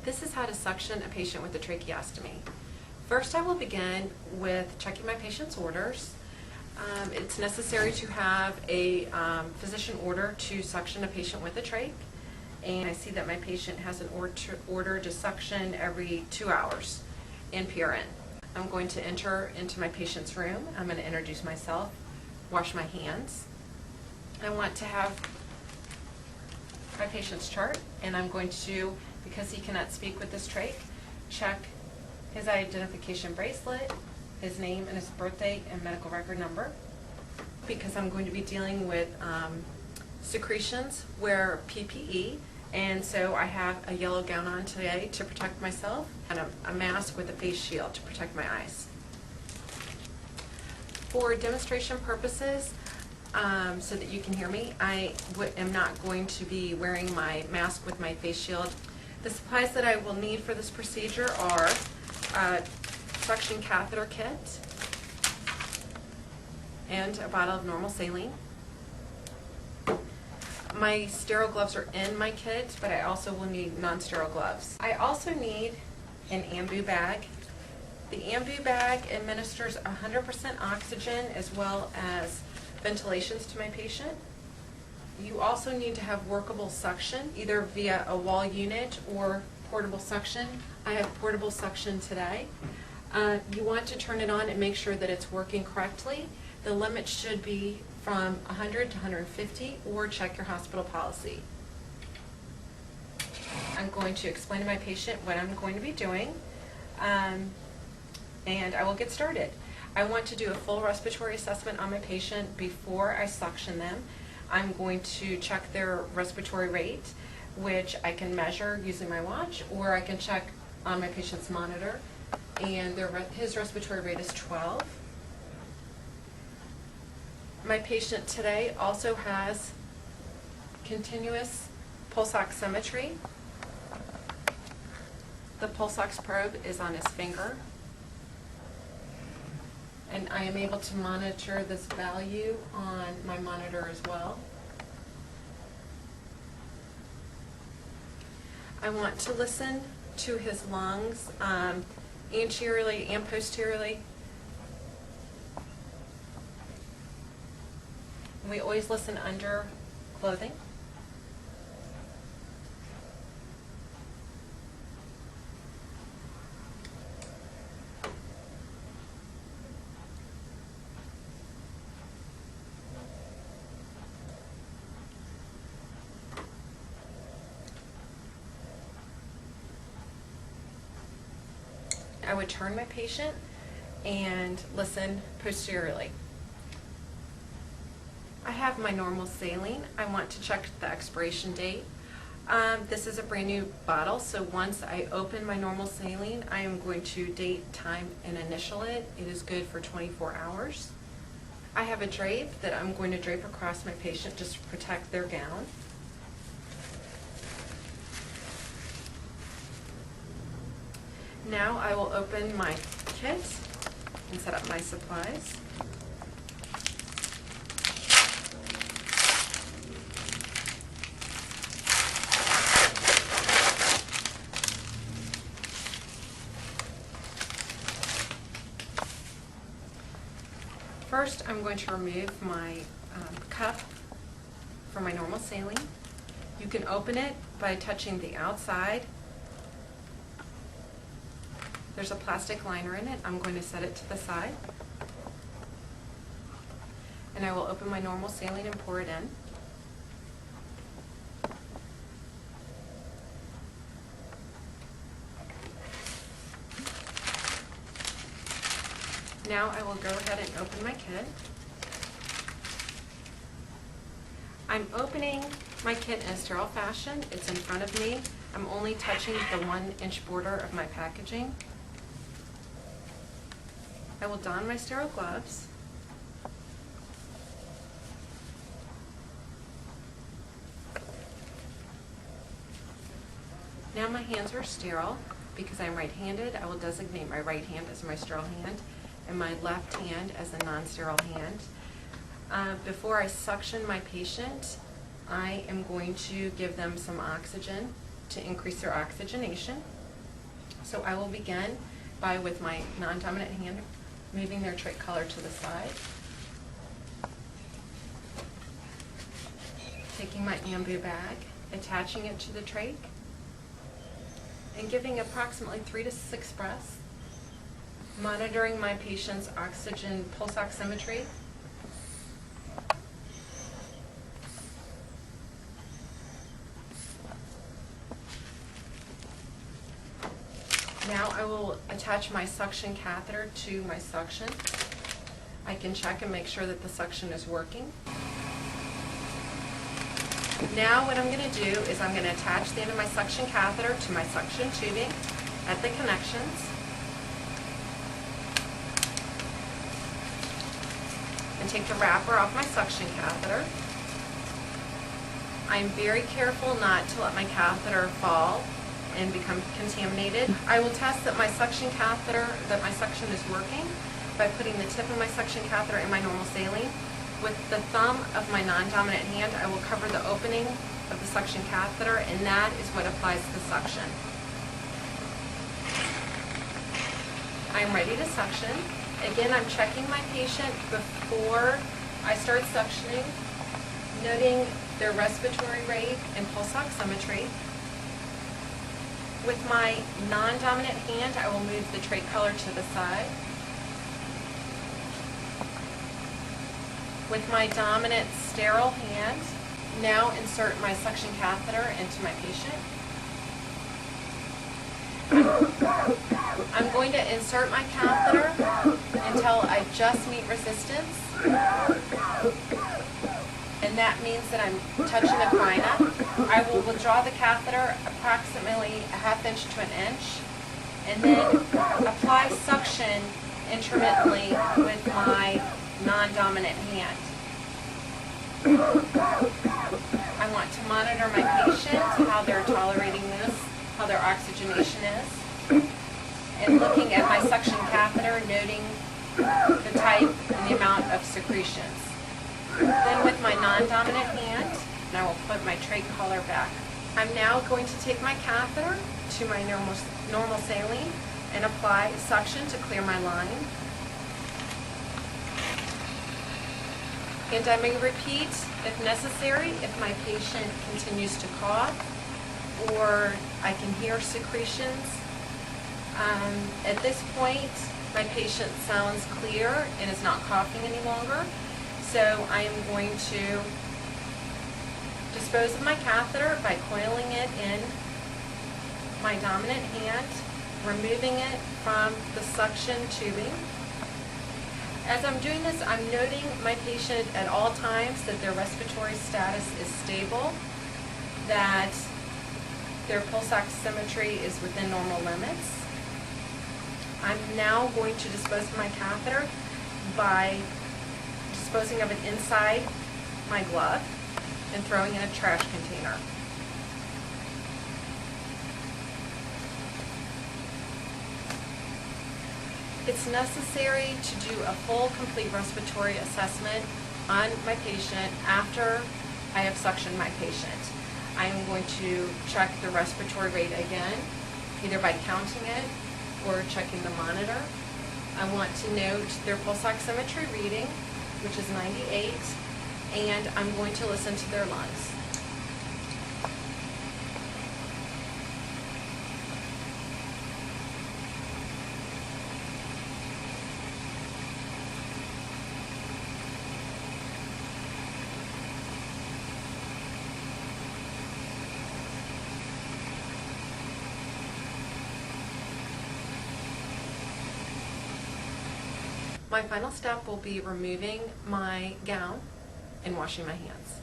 This is how to suction a patient with a tracheostomy. First, I will begin with checking my patient's orders. It's necessary to have a physician order to suction a patient with a trach, and I see that my patient has an order to suction every 2 hours in PRN. I'm going to enter into my patient's room. I'm going to introduce myself, wash my hands. I want to have my patient's chart, and I'm going to, because he cannot speak with this trach, check his identification bracelet, his name and his birthday and medical record number. Because I'm going to be dealing with secretions, wear PPE, and so I have a yellow gown on today to protect myself and a mask with a face shield to protect my eyes. For demonstration purposes, so that you can hear me, I am not going to be wearing my mask with my face shield. The supplies that I will need for this procedure are a suction catheter kit and a bottle of normal saline. My sterile gloves are in my kit, but I also will need non-sterile gloves. I also need an ambu bag. The ambu bag administers 100% oxygen as well as ventilations to my patient. You also need to have workable suction, either via a wall unit or portable suction. I have portable suction today. You want to turn it on and make sure that it's working correctly. The limit should be from 100 to 150, or check your hospital policy. I'm going to explain to my patient what I'm going to be doing, and I will get started. I want to do a full respiratory assessment on my patient before I suction them. I'm going to check their respiratory rate, which I can measure using my watch, or I can check on my patient's monitor, and his respiratory rate is 12. My patient today also has continuous pulse oximetry. The pulse ox probe is on his finger, and I am able to monitor this value on my monitor as well. I want to listen to his lungs anteriorly and posteriorly. We always listen under clothing. I would turn my patient and listen posteriorly. I have my normal saline. I want to check the expiration date. This is a brand new bottle, so once I open my normal saline, I am going to date, time, and initial it. It is good for 24 hours. I have a drape that I'm going to drape across my patient just to protect their gown. Now I will open my kit and set up my supplies. First, I'm going to remove my cup from my normal saline. You can open it by touching the outside. There's a plastic liner in it. I'm going to set it to the side. And I will open my normal saline and pour it in. Now I will go ahead and open my kit. I'm opening my kit in a sterile fashion. It's in front of me. I'm only touching the 1-inch border of my packaging. I will don my sterile gloves. Now my hands are sterile. Because I'm right-handed, I will designate my right hand as my sterile hand and my left hand as a non-sterile hand. Before I suction my patient, I am going to give them some oxygen to increase their oxygenation. So I will begin by, with my non-dominant hand, moving their trach collar to the side. Taking my ambu bag, attaching it to the trach, and giving approximately 3 to 6 breaths, monitoring my patient's oxygen pulse oximetry. Now I will attach my suction catheter to my suction. I can check and make sure that the suction is working. Now what I'm going to do is I'm going to attach the end of my suction catheter to my suction tubing at the connections. And take the wrapper off my suction catheter. I'm very careful not to let my catheter fall and become contaminated. I will test that my suction is working by putting the tip of my suction catheter in my normal saline. With the thumb of my non-dominant hand, I will cover the opening of the suction catheter, and that is what applies the suction. I'm ready to suction. Again, I'm checking my patient before I start suctioning, noting their respiratory rate and pulse oximetry. With my non-dominant hand, I will move the trach collar to the side. With my dominant sterile hand, now insert my suction catheter into my patient. I'm going to insert my catheter until I just meet resistance. And that means that I'm touching the carina. I will withdraw the catheter approximately a ½ inch to an inch, and then apply suction intermittently with my non-dominant hand. I want to monitor my patient, how they're tolerating this, how their oxygenation is, and looking at my suction catheter, noting the type and the amount of secretions. Then with my non-dominant hand, and I will put my trach collar back. I'm now going to take my catheter to my normal saline and apply suction to clear my line. And I may repeat if necessary if my patient continues to cough or I can hear secretions. At this point, my patient sounds clear and is not coughing any longer. So I am going to dispose of my catheter by coiling it in my dominant hand, removing it from the suction tubing. As I'm doing this, I'm noting my patient at all times that their respiratory status is stable, that their pulse oximetry is within normal limits. I'm now going to dispose of my catheter by disposing of it inside my glove and throwing in a trash container. It's necessary to do a full, complete respiratory assessment on my patient after I have suctioned my patient. I am going to check the respiratory rate again, either by counting it or checking the monitor. I want to note their pulse oximetry reading, which is 98, and I'm going to listen to their lungs. My final step will be removing my gown and washing my hands.